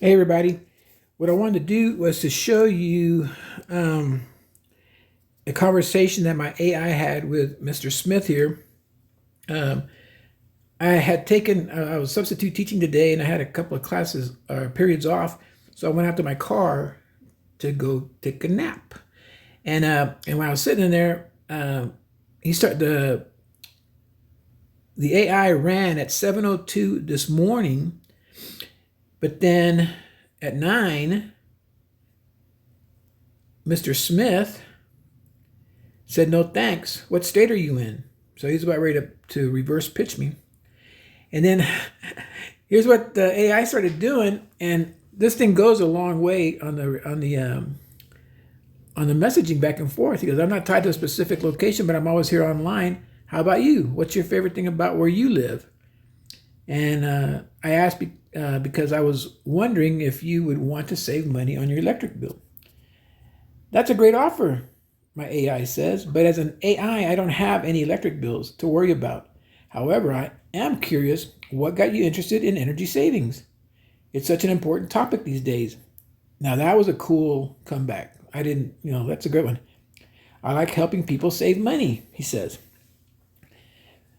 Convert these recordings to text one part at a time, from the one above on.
Hey everybody, what I wanted to do was to show you um, a conversation that my AI had with Mr. Smith here. Um, I had taken, I was substitute teaching today and I had a couple of classes periods off. So I went out to my car to go take a nap. And when I was sitting in there, he started, the AI ran at 7:02 this morning, but then at 9, Mr. Smith said, no thanks. What state are you in? So he's about ready to reverse pitch me. And then here's what the AI started doing. And this thing goes a long way on the messaging back and forth. He goes, I'm not tied to a specific location, but I'm always here online. How about you? What's your favorite thing about where you live? And I asked because I was wondering if you would want to save money on your electric bill. That's a great offer, my AI says, but as an AI, I don't have any electric bills to worry about. However, I am curious, what got you interested in energy savings? It's such an important topic these days. Now, that was a cool comeback. I didn't, that's a good one. I like helping people save money, he says.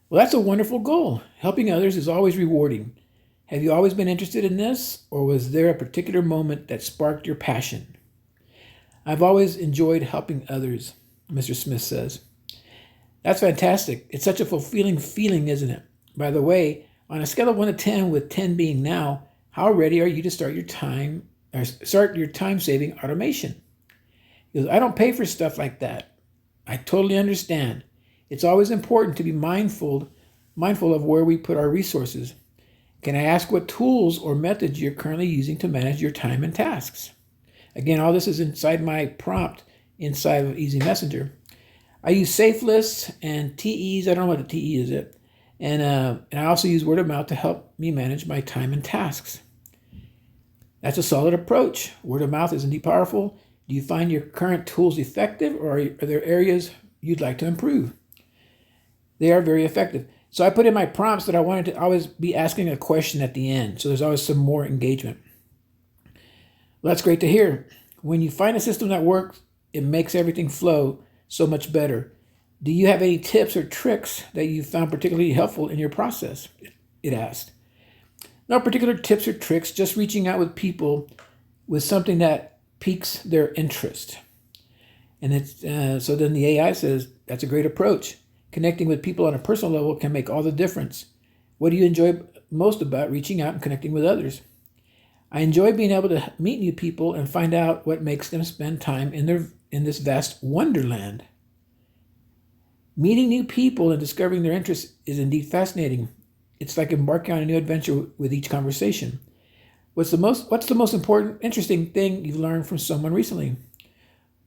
Well, that's a wonderful goal. Helping others is always rewarding. Have you always been interested in this, or was there a particular moment that sparked your passion? I've always enjoyed helping others, Mr. Smith says. That's fantastic. It's such a fulfilling feeling, isn't it? By the way, on a scale of 1 to 10, with 10 being now, how ready are you to start your time saving automation? He goes, I don't pay for stuff like that. I totally understand. It's always important to be mindful of where we put our resources. Can I ask what tools or methods you're currently using to manage your time and tasks? Again, all this is inside my prompt inside of Easy Messenger. I use Safe Lists and TEs. I don't know what the TE is. And I also use word of mouth to help me manage my time and tasks. That's a solid approach. Word of mouth is indeed powerful. Do you find your current tools effective, or are there areas you'd like to improve? They are very effective. So I put in my prompts that I wanted to always be asking a question at the end. So there's always some more engagement. Well, that's great to hear. When you find a system that works, it makes everything flow so much better. Do you have any tips or tricks that you found particularly helpful in your process? It asked. No particular tips or tricks, just reaching out with people with something that piques their interest. And so then the AI says, that's a great approach. Connecting with people on a personal level can make all the difference. What do you enjoy most about reaching out and connecting with others? I enjoy being able to meet new people and find out what makes them spend time in this vast wonderland. Meeting new people and discovering their interests is indeed fascinating. It's like embarking on a new adventure with each conversation. What's the most important, interesting thing you've learned from someone recently?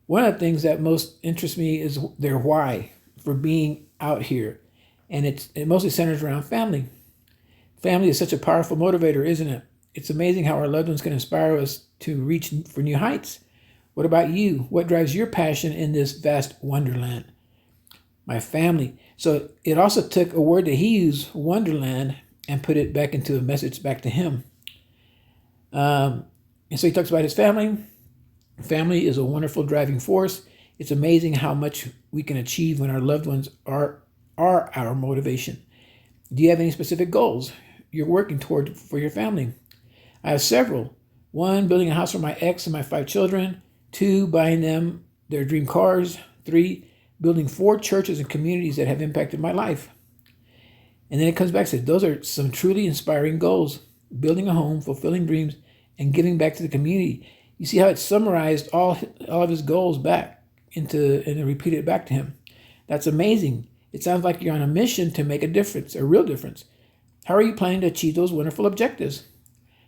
One of the things that most interests me is their why for being out here. And it mostly centers around family. Family is such a powerful motivator, isn't it? It's amazing how our loved ones can inspire us to reach for new heights. What about you? What drives your passion in this vast wonderland? My family. So it also took a word that he used, wonderland, and put it back into a message back to him. And so he talks about his family. Family is a wonderful driving force. It's amazing how much we can achieve when our loved ones are our motivation. Do you have any specific goals you're working toward for your family? I have several. 1, building a house for my ex and my 5 children. 2, buying them their dream cars. 3, building 4 churches and communities that have impacted my life. And then it comes back and says, those are some truly inspiring goals. Building a home, fulfilling dreams, and giving back to the community. You see how it summarized all of his goals back and repeated it back to him. That's amazing. It sounds like you're on a mission to make a difference, a real difference. How are you planning to achieve those wonderful objectives?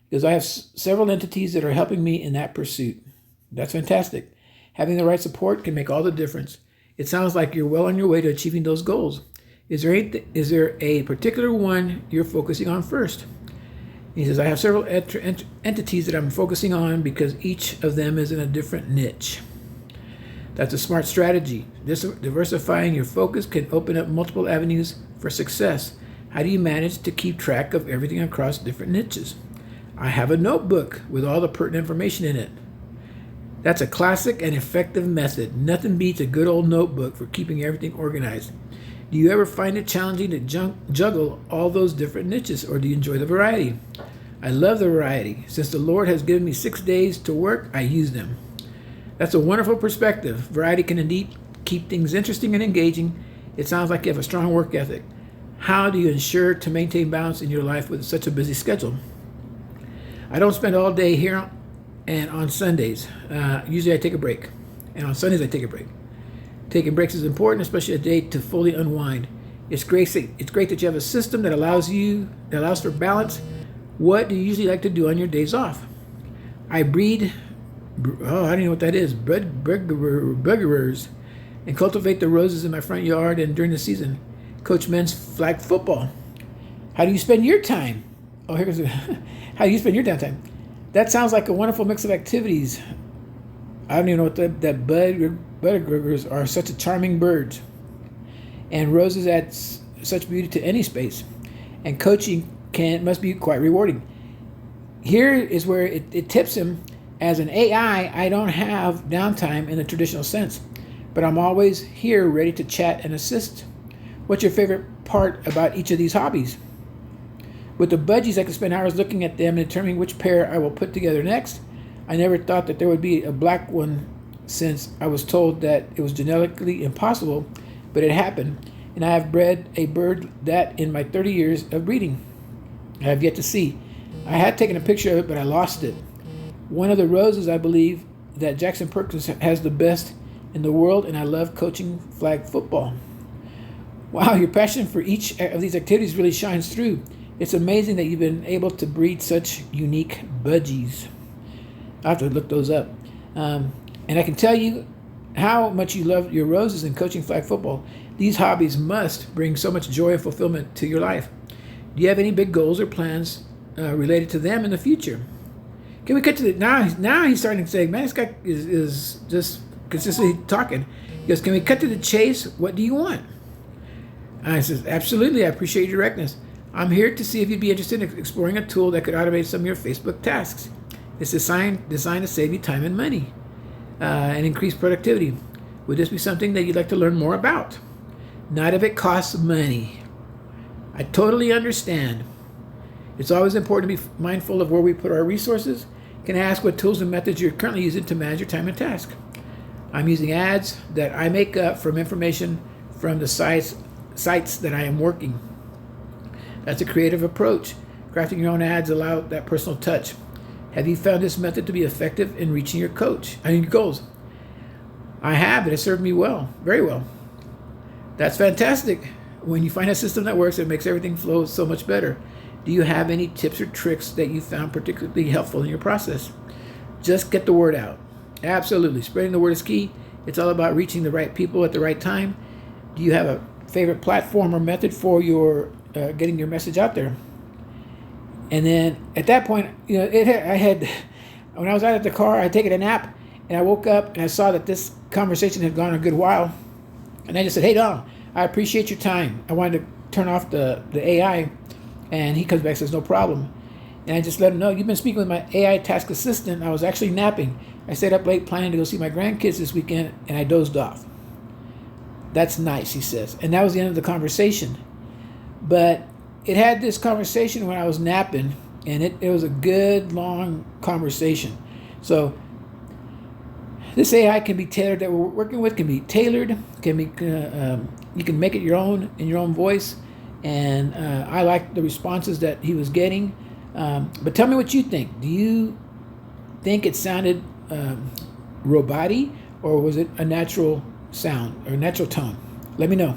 Because I have several entities that are helping me in that pursuit. That's fantastic. Having the right support can make all the difference. It sounds like you're well on your way to achieving those goals. Is there a particular one you're focusing on first? He says, I have several entities that I'm focusing on because each of them is in a different niche. That's a smart strategy. Diversifying your focus can open up multiple avenues for success. How do you manage to keep track of everything across different niches? I have a notebook with all the pertinent information in it. That's a classic and effective method. Nothing beats a good old notebook for keeping everything organized. Do you ever find it challenging to juggle all those different niches, or do you enjoy the variety? I love the variety. Since the Lord has given me 6 days to work, I use them. That's a wonderful perspective. Variety can indeed keep things interesting and engaging. It sounds like you have a strong work ethic. How do you ensure to maintain balance in your life with such a busy schedule? I don't spend all day here and on Sundays. Usually I take a break. And on Sundays I take a break. Taking breaks is important, especially a day to fully unwind. It's great that you have a system that allows for balance. What do you usually like to do on your days off? I breed, I don't know what that is, burgerers, and cultivate the roses in my front yard and during the season. Coach men's flag football. How do you spend your time? How do you spend your downtime? That sounds like a wonderful mix of activities. I don't even know what that burgers are such a charming bird. And roses add such beauty to any space. And coaching must be quite rewarding. Here is where it tips him. As an AI, I don't have downtime in the traditional sense, but I'm always here ready to chat and assist. What's your favorite part about each of these hobbies? With the budgies, I can spend hours looking at them and determining which pair I will put together next. I never thought that there would be a black one since I was told that it was genetically impossible, but it happened, and I have bred a bird that in my 30 years of breeding I have yet to see. I had taken a picture of it, but I lost it. One of the roses, I believe, that Jackson Perkins has the best in the world, and I love coaching flag football. Wow, your passion for each of these activities really shines through. It's amazing that you've been able to breed such unique budgies. I'll have to look those up. And I can tell you how much you love your roses and coaching flag football. These hobbies must bring so much joy and fulfillment to your life. Do you have any big goals or plans related to them in the future? Can we get to the now he's starting to say, man, this guy is just consistently talking. He goes, can we cut to the chase? What do you want? And I says, absolutely, I appreciate your directness. I'm here to see if you'd be interested in exploring a tool that could automate some of your Facebook tasks. It's designed to save you time and money and increase productivity. Would this be something that you'd like to learn more about? Not if it costs money. I totally understand. It's always important to be mindful of where we put our resources. Can I ask what tools and methods you're currently using to manage your time and task? I'm using ads that I make up from information from the sites that I am working. That's a creative approach. Crafting your own ads allow that personal touch. Have you found this method to be effective in reaching your goals? I have. It has served me well, very well. That's fantastic. When you find a system that works, it makes everything flow so much better. Do you have any tips or tricks that you found particularly helpful in your process? Just get the word out. Absolutely. Spreading the word is key. It's all about reaching the right people at the right time. Do you have a favorite platform or method for your getting your message out there? And then at that point, when I was out at the car, I had taken a nap, and I woke up and I saw that this conversation had gone a good while. And I just said, hey, Don, I appreciate your time. I wanted to turn off the AI. And he comes back and says, no problem. And I just let him know, you've been speaking with my AI task assistant. I was actually napping. I stayed up late planning to go see my grandkids this weekend, and I dozed off. That's nice, he says. And that was the end of the conversation. But it had this conversation when I was napping, and it was a good, long conversation. So this AI can be tailored, that we're working with can be tailored, can be you can make it your own in your own voice. And I like the responses that he was getting. But tell me what you think. Do you think it sounded roboty, or was it a natural sound or a natural tone? Let me know.